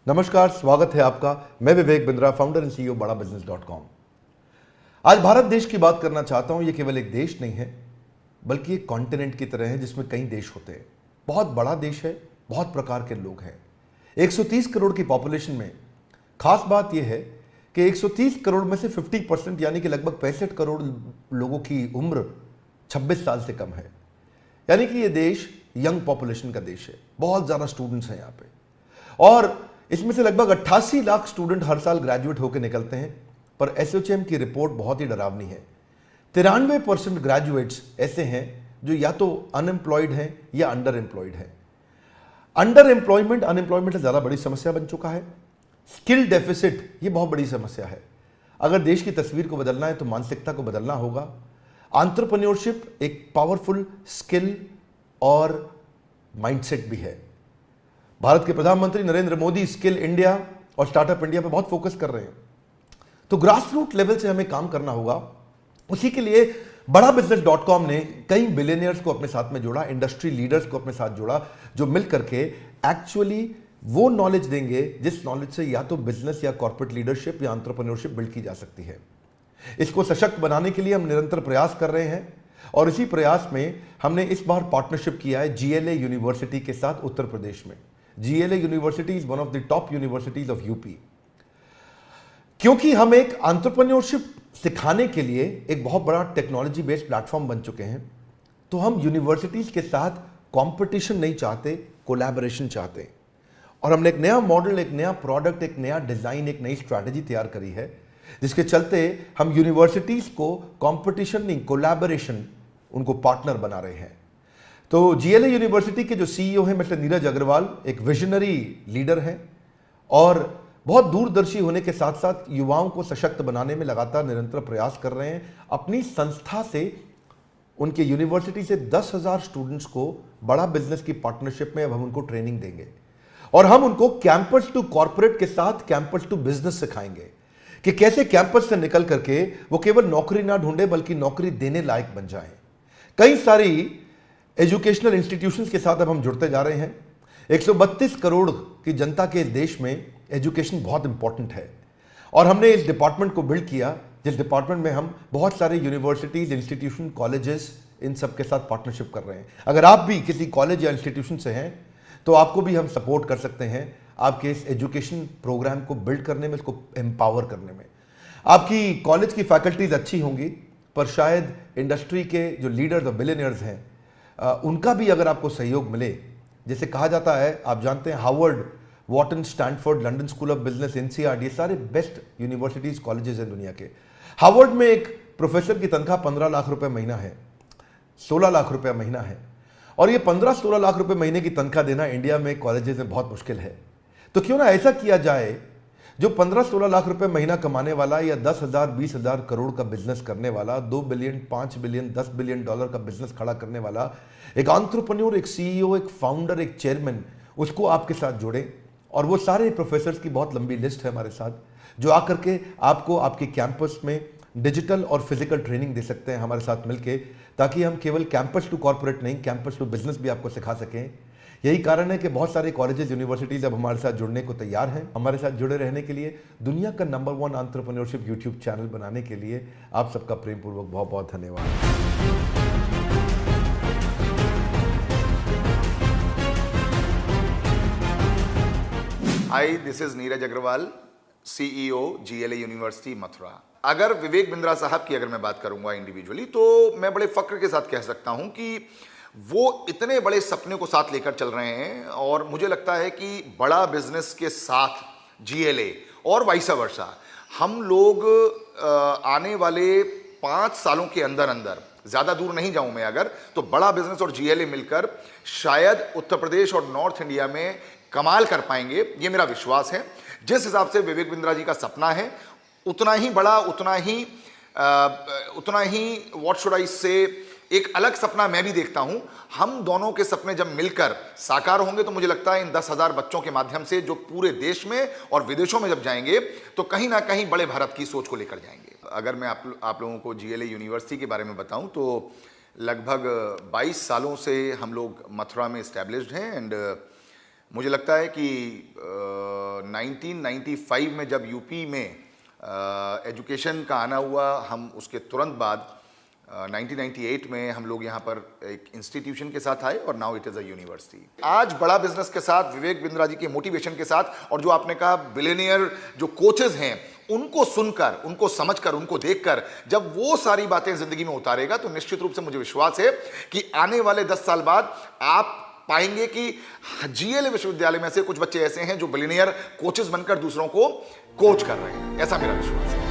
नमस्कार, स्वागत है आपका। मैं Vivek Bindra, founder and CEO बड़ा बिजनेस.com। आज भारत देश की बात करना चाहता हूं। यह केवल एक देश नहीं है, बल्कि एक कॉन्टिनेंट की तरह है जिसमें कई देश होते हैं। बहुत बड़ा देश है, बहुत प्रकार के लोग हैं। 130 करोड़ की पॉपुलेशन में खास बात यह है कि 130 करोड़ में से 50% यानी कि लगभग 65 करोड़ लोगों की उम्र 26 साल से कम है। यानी कि यह देश यंग पॉपुलेशन का देश है। बहुत ज़्यादा स्टूडेंट्स हैं यहाँ पे, और इसमें से लगभग 88 लाख स्टूडेंट हर साल ग्रेजुएट होकर निकलते हैं। पर एसोचैम की रिपोर्ट बहुत ही डरावनी है। 93% ग्रेजुएट्स ऐसे हैं जो या तो अनएम्प्लॉयड हैं या अंडर एम्प्लॉयड हैं। अंडर एम्प्लॉयमेंट अनएम्प्लॉयमेंट से ज़्यादा बड़ी समस्या बन चुका है। स्किल डेफिसिट ये बहुत बड़ी समस्या है। अगर देश की तस्वीर को बदलना है तो मानसिकता को बदलना होगा। एंटरप्रेन्योरशिप एक पावरफुल स्किल और माइंडसेट भी है। भारत के प्रधानमंत्री नरेंद्र मोदी स्किल इंडिया और स्टार्टअप इंडिया पे बहुत फोकस कर रहे हैं। तो ग्रास रूट लेवल से हमें काम करना होगा। उसी के लिए बड़ा बिजनेस.com ने कई बिलियनियर्स को अपने साथ में जोड़ा, इंडस्ट्री लीडर्स को अपने साथ जोड़ा, जो मिल करके एक्चुअली वो नॉलेज देंगे जिस नॉलेज से या तो बिजनेस या कॉर्पोरेट लीडरशिप या एंटरप्रेन्योरशिप बिल्ड की जा सकती है। इसको सशक्त बनाने के लिए हम निरंतर प्रयास कर रहे हैं, और इसी प्रयास में हमने इस बार पार्टनरशिप किया है GLA यूनिवर्सिटी के साथ उत्तर प्रदेश में। GLA university is one of the top universities of UP. क्योंकि हम एक एंटरप्रेन्योरशिप सिखाने के लिए एक बहुत बड़ा टेक्नोलॉजी बेस्ड प्लेटफॉर्म बन चुके हैं, तो हम यूनिवर्सिटीज के साथ कंपटीशन नहीं चाहते, कोलैबोरेशन चाहते हैं। और हमने एक नया मॉडल, एक नया प्रोडक्ट, एक नया डिजाइन, एक नई स्ट्रैटेजी तैयार करी है, जिसके चलते हम यूनिवर्सिटीज को कंपटीशन नहीं, कोलैबोरेशन, उनको पार्टनर बना रहे हैं। तो GLA यूनिवर्सिटी के जो CEO हैं मिस्टर नीरज अग्रवाल एक विजनरी लीडर हैं, और बहुत दूरदर्शी होने के साथ साथ युवाओं को सशक्त बनाने में लगातार निरंतर प्रयास कर रहे हैं। अपनी संस्था से, उनके यूनिवर्सिटी से 10,000 स्टूडेंट्स को बड़ा बिजनेस की पार्टनरशिप में अब हम उनको ट्रेनिंग देंगे, और हम उनको कैंपस टू कॉर्पोरेट के साथ कैंपस टू बिजनेस सिखाएंगे कि कैसे कैंपस से निकल करके वो केवल नौकरी ना ढूंढे बल्कि नौकरी देने लायक बन जाएं। कई सारी एजुकेशनल इंस्टीट्यूशंस के साथ अब हम जुड़ते जा रहे हैं। 132 करोड़ की जनता के देश में एजुकेशन बहुत इंपॉर्टेंट है, और हमने इस डिपार्टमेंट को बिल्ड किया, जिस डिपार्टमेंट में हम बहुत सारे यूनिवर्सिटीज, इंस्टीट्यूशन, कॉलेजेस, इन सब के साथ पार्टनरशिप कर रहे हैं। अगर आप भी किसी कॉलेज या इंस्टीट्यूशन से हैं तो आपको भी हम सपोर्ट कर सकते हैं आपके इस एजुकेशन प्रोग्राम को बिल्ड करने में, इसको एम्पावर करने में। आपकी कॉलेज की फैकल्टीज अच्छी होंगी, पर शायद इंडस्ट्री के जो लीडर्स और बिलियनियर्स हैं उनका भी अगर आपको सहयोग मिले, जैसे कहा जाता है, आप जानते हैं Harvard, Wharton, Stanford, London School of Business, NCERT, ये सारे बेस्ट यूनिवर्सिटीज, कॉलेजेस हैं दुनिया के। हार्वर्ड में एक प्रोफेसर की तनख्वाह 15 लाख रुपए महीना है, 16 लाख रुपए महीना है, और ये 15-16 लाख रुपए महीने की तनख्वाह देना इंडिया में कॉलेजेस में बहुत मुश्किल है। तो क्यों ना ऐसा किया जाए, जो 15-16 लाख रुपए महीना कमाने वाला या 10,000, 20,000 करोड़ का बिजनेस करने वाला, 2 बिलियन, 5 बिलियन, 10 बिलियन डॉलर का बिजनेस खड़ा करने वाला एक एंटरप्रेन्योर, एक CEO, एक फाउंडर, एक चेयरमैन, उसको आपके साथ जोड़ें। और वो सारे प्रोफेसर्स की बहुत लंबी लिस्ट है हमारे साथ, जो आकर के आपको आपके कैंपस में डिजिटल और फिजिकल ट्रेनिंग दे सकते हैं हमारे साथ मिलके, ताकि हम केवल कैंपस टू कॉर्पोरेट नहीं, कैंपस टू बिजनेस भी आपको सिखा सकें। यही कारण है कि बहुत सारे कॉलेजेस, यूनिवर्सिटीज अब हमारे साथ जुड़ने को तैयार हैं। हमारे साथ जुड़े रहने के लिए, दुनिया का नंबर 1 एंटरप्रेन्योरशिप यूट्यूब चैनल बनाने के लिए आप सबका प्रेमपूर्वक बहुत बहुत धन्यवाद। Hi, this is Neeraj Agarwal, CEO GLA university Mathura. अगर विवेक बिंद्रा साहब की अगर मैं बात करूंगा इंडिविजुअली, तो मैं बड़े फक्र के साथ कह सकता हूं कि वो इतने बड़े सपने को साथ लेकर चल रहे हैं, और मुझे लगता है कि बड़ा बिजनेस के साथ GLA और वाइस वर्सा, हम लोग आने वाले 5 सालों के अंदर अंदर, ज़्यादा दूर नहीं जाऊं मैं अगर, तो बड़ा बिजनेस और GLA मिलकर शायद उत्तर प्रदेश और नॉर्थ इंडिया में कमाल कर पाएंगे, ये मेरा विश्वास है। जिस हिसाब से विवेक बिंद्रा जी का सपना है, उतना ही बड़ा, उतना ही व्हाट शुड आई से, एक अलग सपना मैं भी देखता हूं। हम दोनों के सपने जब मिलकर साकार होंगे तो मुझे लगता है इन 10,000 बच्चों के माध्यम से, जो पूरे देश में और विदेशों में जब जाएंगे, तो कहीं ना कहीं बड़े भारत की सोच को लेकर जाएंगे। अगर मैं आप लोगों को GLA यूनिवर्सिटी के बारे में बताऊं, तो लगभग 22 सालों से हम लोग मथुरा में इस्टेब्लिश्ड हैं, एंड मुझे लगता है कि 1995 में जब यूपी में एजुकेशन का आना हुआ, हम उसके तुरंत बाद 1998 में हम लोग यहाँ पर एक इंस्टीट्यूशन के साथ आए और now it is a university. आज बड़ा बिजनेस के साथ, विवेक बिंद्रा जी के मोटिवेशन के साथ, और जो आपने कहा बिलियनियर जो कोचेज हैं, उनको सुनकर, उनको समझकर, उनको देखकर जब वो सारी बातें जिंदगी में उतारेगा तो निश्चित रूप से मुझे विश्वास है कि आने वाले 10 साल बाद आप पाएंगे कि जीएलए विश्वविद्यालय में से कुछ बच्चे ऐसे हैं जो बिलियनियर कोचेस बनकर दूसरों को कोच कर रहे हैं। ऐसा मेरा विश्वास है।